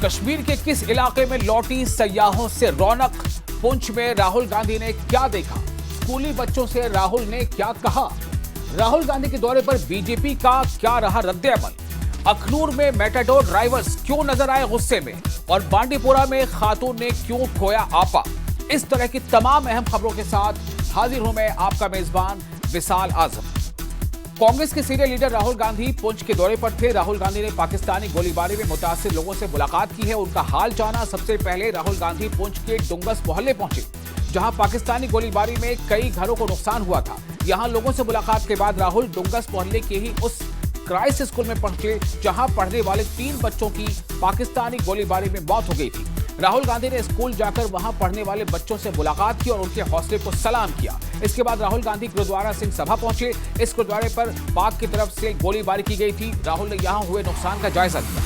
कश्मीर के किस इलाके में लौटी सयाहों से रौनक? पुंछ में राहुल गांधी ने क्या देखा? स्कूली बच्चों से राहुल ने क्या कहा? राहुल गांधी के दौरे पर बीजेपी का क्या रहा रद्द-ए-अमल? अखनूर में मेटाडोर ड्राइवर्स क्यों नजर आए गुस्से में? और बांडीपोरा में खातून ने क्यों खोया आपा? इस तरह की तमाम अहम खबरों के साथ हाजिर हूं मैं, आपका मेजबान विशाल आजम। कांग्रेस के सीनियर लीडर राहुल गांधी पुंछ के दौरे पर थे। राहुल गांधी ने पाकिस्तानी गोलीबारी में मुतासिर लोगों से मुलाकात की है, उनका हाल जाना। सबसे पहले राहुल गांधी पुंछ के डुंगस मोहल्ले पहुंचे, जहां पाकिस्तानी गोलीबारी में कई घरों को नुकसान हुआ था। यहां लोगों से मुलाकात के बाद राहुल डुंगस मोहल्ले के ही उस क्राइस्ट स्कूल में पहुंचे, जहां पढ़ने वाले 3 बच्चों की पाकिस्तानी गोलीबारी में मौत हो गई थी। राहुल गांधी ने स्कूल जाकर वहां पढ़ने वाले बच्चों से मुलाकात की और उनके हौसले को सलाम किया। इसके बाद राहुल गांधी गुरुद्वारा सिंह सभा पहुंचे। इस गुरुद्वारे पर पाक की तरफ से गोलीबारी की गई थी। राहुल ने यहां हुए नुकसान का जायजा लिया।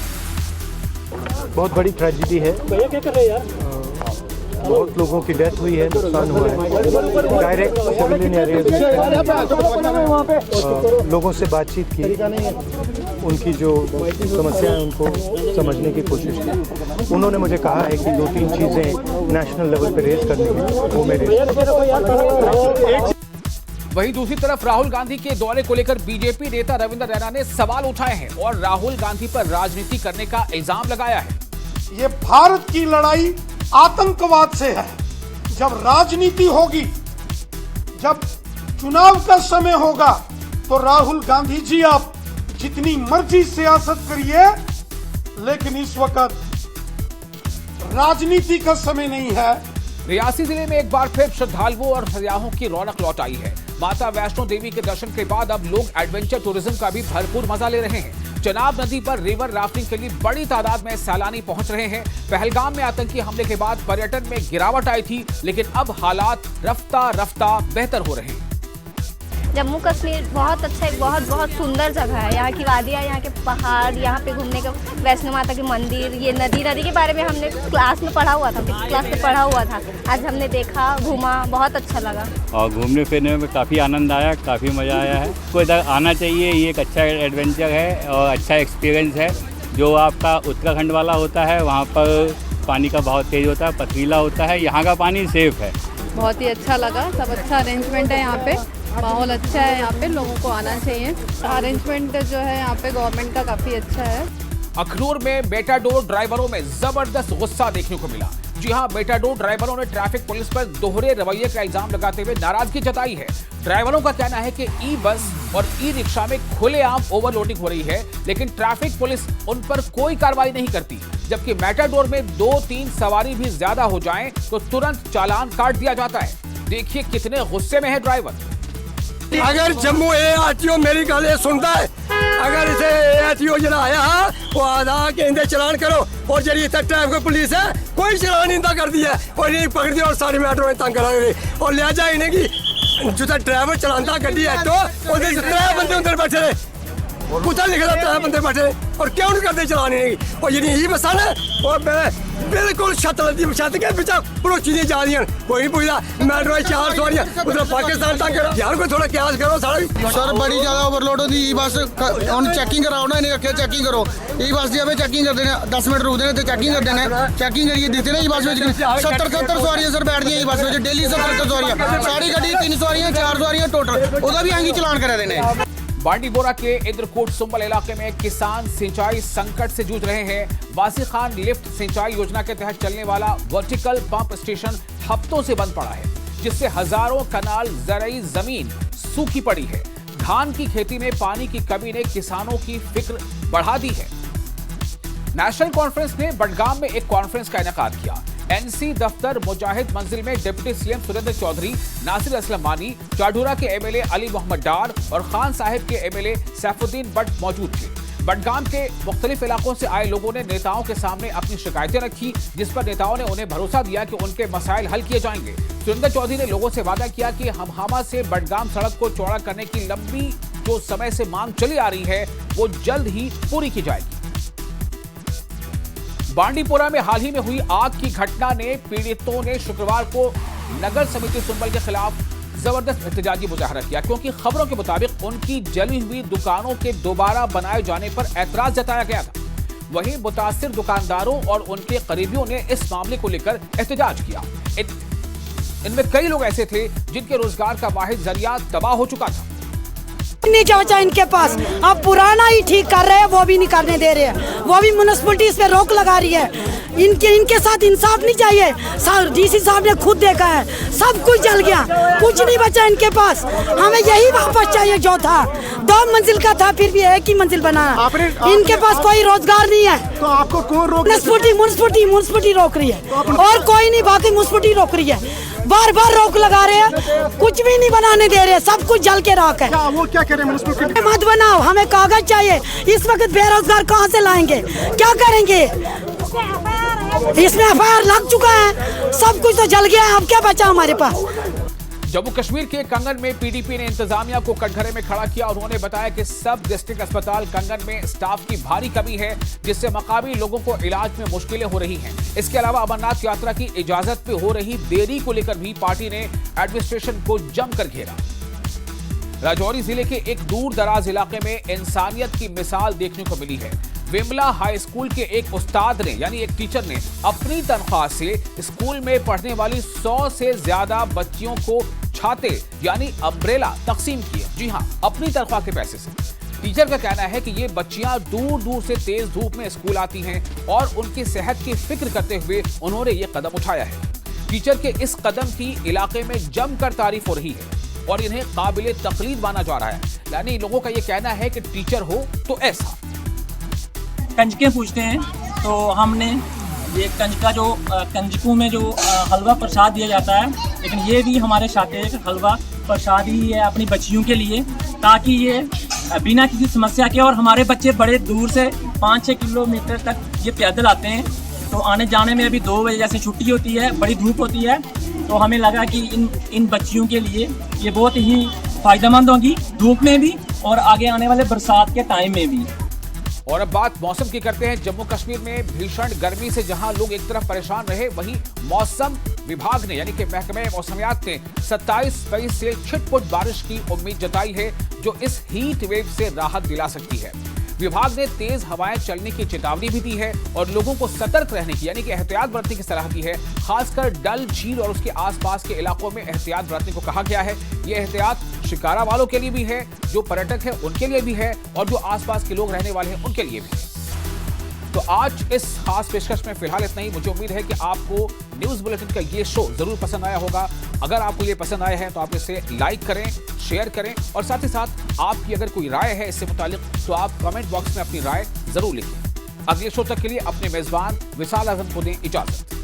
बहुत बड़ी ट्रेजेडी है। भैया क्या कर रहे हैं यार? बहुत लोगों की डेथ हुई है, नुकसान हुआ है। डायरेक्ट सिविलियन एरिया लोगों से बातचीत की, उनकी जो समस्या है उनको समझने की कोशिश की। उन्होंने मुझे कहा है कि 2-3 चीज़ें नेशनल लेवल पे रेज करनी है, वो मैं रेज। वहीं दूसरी तरफ राहुल गांधी के दौरे को लेकर बीजेपी नेता रविंद्र रैना ने सवाल उठाए हैं और राहुल गांधी पर राजनीति करने का इल्जाम लगाया है। ये भारत की लड़ाई आतंकवाद से है। जब राजनीति होगी, जब चुनाव का समय होगा, तो राहुल गांधी जी आप जितनी मर्जी सियासत करिए, लेकिन इस वक्त राजनीति का समय नहीं है। रियासी जिले में एक बार फिर श्रद्धालुओं और सयाहों की रौनक लौट आई है। माता वैष्णो देवी के दर्शन के बाद अब लोग एडवेंचर टूरिज्म का भी भरपूर मजा ले रहे हैं। चनाब नदी पर रिवर राफ्टिंग के लिए बड़ी तादाद में सैलानी पहुंच रहे हैं। पहलगाम में आतंकी हमले के बाद पर्यटन में गिरावट आई थी, लेकिन अब हालात रफ्ता रफ्ता बेहतर हो रहे हैं। जम्मू कश्मीर बहुत अच्छा, एक बहुत सुंदर जगह है। यहाँ की वादियाँ, यहाँ के पहाड़, यहाँ पे घूमने का वैष्णो माता के मंदिर, ये नदी के बारे में हमने क्लास में पढ़ा हुआ था, क्लास में पढ़ा हुआ था। आज हमने देखा, घूमा, बहुत अच्छा लगा और घूमने फिरने में काफ़ी आनंद आया, काफ़ी मज़ा आया है। को इधर आना चाहिए, ये एक अच्छा एडवेंचर है और अच्छा एक्सपीरियंस है। जो आपका उत्तराखंड वाला होता है, वहाँ पर पानी का बहुत तेज़ होता है, पथरीला होता है। यहाँ का पानी सेफ है। बहुत ही अच्छा लगा, सब अच्छा अरेंजमेंट है यहाँ पे, माहौल अच्छा है यहाँ पे, लोगों को आना चाहिए। अरेंजमेंट जो है यहाँ पे गवर्नमेंट का काफ़ी अच्छा है। अखनूर में मेटाडोर ड्राइवरों में जबरदस्त गुस्सा देखने को मिला। जी हां, मेटाडोर ड्राइवरों ने ट्रैफिक पुलिस पर दोहरे रवैये का इल्जाम लगाते हुए नाराजगी जताई है। ड्राइवरों का कहना है कि ई बस और ई रिक्शा में खुलेआम ओवरलोडिंग हो रही है, लेकिन ट्रैफिक पुलिस उन पर कोई कार्रवाई नहीं करती। जबकि मेटाडोर में 2-3 सवारी भी ज्यादा हो जाएं तो तुरंत चालान काट दिया जाता है। देखिए कितने गुस्से में है ड्राइवर। अगर जम्मू ARTO मेरी गल सुनता है, अगर इसे ARTO जरा आया वो आधा के इंदे चलान करो, और जरी ट्रैफिक पुलिस है कोई चलान इंदा कर दिया और नहीं पकड़ दिया और सारी मेट्रो में तंग करा रहे और लिहाजा इन्हें की जो ड्राइवर चलाता गड्डी है तो 3 बंदे अंदर बैठे रहे, कुछ लिखा 3 बंदे बैठे और क्यों नहीं करते चलान इन्हें। और यही बसा ना और बिल्कुल छत के पीछे पड़ोसी नहीं जा रही, कोई नहीं पूछता। मेट्रो 4 सवारियां उधर पाकिस्तान तक यार, कोई थोड़ा क्यास करो सारा। सर बड़ी ज्यादा ओवरलोड होती ई बस चैकिंग कराओ ना, इन्हें रखे चैकिंग करो। ई बस की हमें चैकिंग करते हैं, 10 मिनट रुकते हैं तो चैकिंग करते हैं, चैकिंग करिए देते हैं। ई बस में 70 सवारियां सर बैठ दी, ई बस में डेली 70 सवारियां, सारी गड्डी 3 सवारियां 4 सवारियां टोटल, उदा भी आगे चलान करा देने। बांडीपोरा के इंद्रकूट सुंबल इलाके में किसान सिंचाई संकट से जूझ रहे हैं। वासी खान लिफ्ट सिंचाई योजना के तहत चलने वाला वर्टिकल पंप स्टेशन हफ्तों से बंद पड़ा है, जिससे हजारों कनाल ज़रई जमीन सूखी पड़ी है। धान की खेती में पानी की कमी ने किसानों की फिक्र बढ़ा दी है। नेशनल कॉन्फ्रेंस ने बडगाम में एक कॉन्फ्रेंस का इनेकाद किया। NC दफ्तर मुजाहिद मंजिल में डिप्टी CM सुरेंद्र चौधरी, नासिर असलम मानी, चाडूरा के MLA अली मोहम्मद डार और खान साहिब के MLA सैफुद्दीन बट मौजूद थे। बडगाम के मुख्तलिफ इलाकों से आए लोगों ने नेताओं के सामने अपनी शिकायतें रखी, जिस पर नेताओं ने उन्हें भरोसा दिया कि उनके मसाइल हल किए जाएंगे। सुरेंद्र चौधरी ने लोगों से वादा किया कि हमहामा से बडगाम सड़क को चौड़ा करने की लंबी जो समय से मांग चली आ रही है, वो जल्द ही पूरी की जाएगी। बांडीपोरा में हाल ही में हुई आग की घटना ने पीड़ितों ने शुक्रवार को नगर समिति सुंबल के खिलाफ जबरदस्त एहतजाजी मुजाहरा किया, क्योंकि खबरों के मुताबिक उनकी जली हुई दुकानों के दोबारा बनाए जाने पर ऐतराज जताया गया था। वहीं मुतासिर दुकानदारों और उनके करीबियों ने इस मामले को लेकर एहतजाज किया। इनमें कई लोग ऐसे थे जिनके रोजगार का वाहिद जरिया तबाह हो चुका था। नहीं बचा इनके पास, अब पुराना ही ठीक कर रहे हैं, वो भी नहीं करने दे रहे हैं, वो भी म्युनिसिपैलिटी इस पे रोक लगा रही है। इनके साथ इंसाफ नहीं चाहिए। डीसी साहब ने खुद देखा है, सब कुछ जल गया, कुछ नहीं बचा इनके पास। हमें यही वापस चाहिए जो था, 2 मंजिल का था, फिर भी 1 ही मंजिल बनाना। इनके पास कोई रोजगार नहीं है, तो आपको कौन रोक? म्युनिसिपैलिटी रोक रही है, और कोई नहीं, बाकी म्युनिसिपैलिटी रोक रही है। बार बार रोक लगा रहे हैं, कुछ भी नहीं बनाने दे रहे, सब कुछ जल के राख है। वो क्या कह रहे हैं? मत बनाओ, हमें कागज चाहिए। इस वक्त बेरोजगार कहाँ से लाएंगे, क्या करेंगे? इसमें एफआईआर लग चुका है, सब कुछ तो जल गया है, अब क्या बचा हमारे पास? जम्मू कश्मीर के कंगन में पीडीपी ने इंतजामिया को कटघरे में खड़ा किया। उन्होंने बताया कि सब डिस्ट्रिक्ट अस्पताल कंगन में स्टाफ की भारी कमी है, जिससे मकामी लोगों को इलाज में मुश्किलें हो रही हैं। इसके अलावा अमरनाथ यात्रा की इजाजत पे हो रही देरी को लेकर भी पार्टी ने एडमिनिस्ट्रेशन को जमकर घेरा। राजौरी जिले के एक दूर दराज इलाके में इंसानियत की मिसाल देखने को मिली है। विमला हाई स्कूल के एक उस्ताद ने यानी एक टीचर ने अपनी तनख्वाह से स्कूल में पढ़ने वाली 100 से ज्यादा बच्चियों को छाते यानी अम्ब्रेला तकसीम किए। जी हां, अपनी तनख्वाह के पैसे से। टीचर का कहना है कि ये बच्चियां दूर दूर से तेज धूप में स्कूल आती हैं और उनकी सेहत की फिक्र करते हुए उन्होंने ये कदम उठाया है। टीचर के इस कदम की इलाके में जमकर तारीफ हो रही है और इन्हें काबिले तकलीद माना जा रहा है। यानी लोगों का ये कहना है कि टीचर हो तो ऐसा। कंजकें पूछते हैं तो हमने ये कंजका जो कंजकों में जो हलवा प्रसाद दिया जाता है, लेकिन ये भी हमारे साथ एक हलवा प्रसाद ही है अपनी बच्चियों के लिए, ताकि ये बिना किसी समस्या के, और हमारे बच्चे बड़े दूर से 5-6 किलोमीटर तक ये पैदल आते हैं, तो आने जाने में अभी 2 बजे जैसे छुट्टी होती है, बड़ी धूप होती है, तो हमें लगा कि इन बच्चियों के लिए ये बहुत ही फायदेमंद होगी, धूप में भी और आगे आने वाले बरसात के टाइम में भी। और अब बात मौसम की करते हैं। जम्मू कश्मीर में भीषण गर्मी से जहां लोग एक तरफ परेशान रहे, वहीं मौसम विभाग ने यानी कि महकमे मौसमियात ने 27 मई से छिटपुट बारिश की उम्मीद जताई है, जो इस हीट वेव से राहत दिला सकती है। विभाग ने तेज हवाएं चलने की चेतावनी भी दी है और लोगों को सतर्क रहने की यानी कि एहतियात बरतने की सलाह दी है। खासकर डल झील और उसके आसपास के इलाकों में एहतियात बरतने को कहा गया है। ये एहतियात शिकारा वालों के लिए भी है, जो पर्यटक है उनके लिए भी है, और जो आसपास के लोग रहने वाले हैं उनके लिए भी है। तो आज इस खास पेशकश में फिलहाल इतना ही। मुझे उम्मीद है कि आपको न्यूज बुलेटिन का ये शो जरूर पसंद आया होगा। अगर आपको ये पसंद आया है तो आप इसे लाइक करें, शेयर करें, और साथ ही साथ आपकी अगर कोई राय है इससे मुतालिक तो आप कमेंट बॉक्स में अपनी राय जरूर लिखें। अगले शो तक के लिए अपने मेजबान विशाल आजम को दें इजाजत।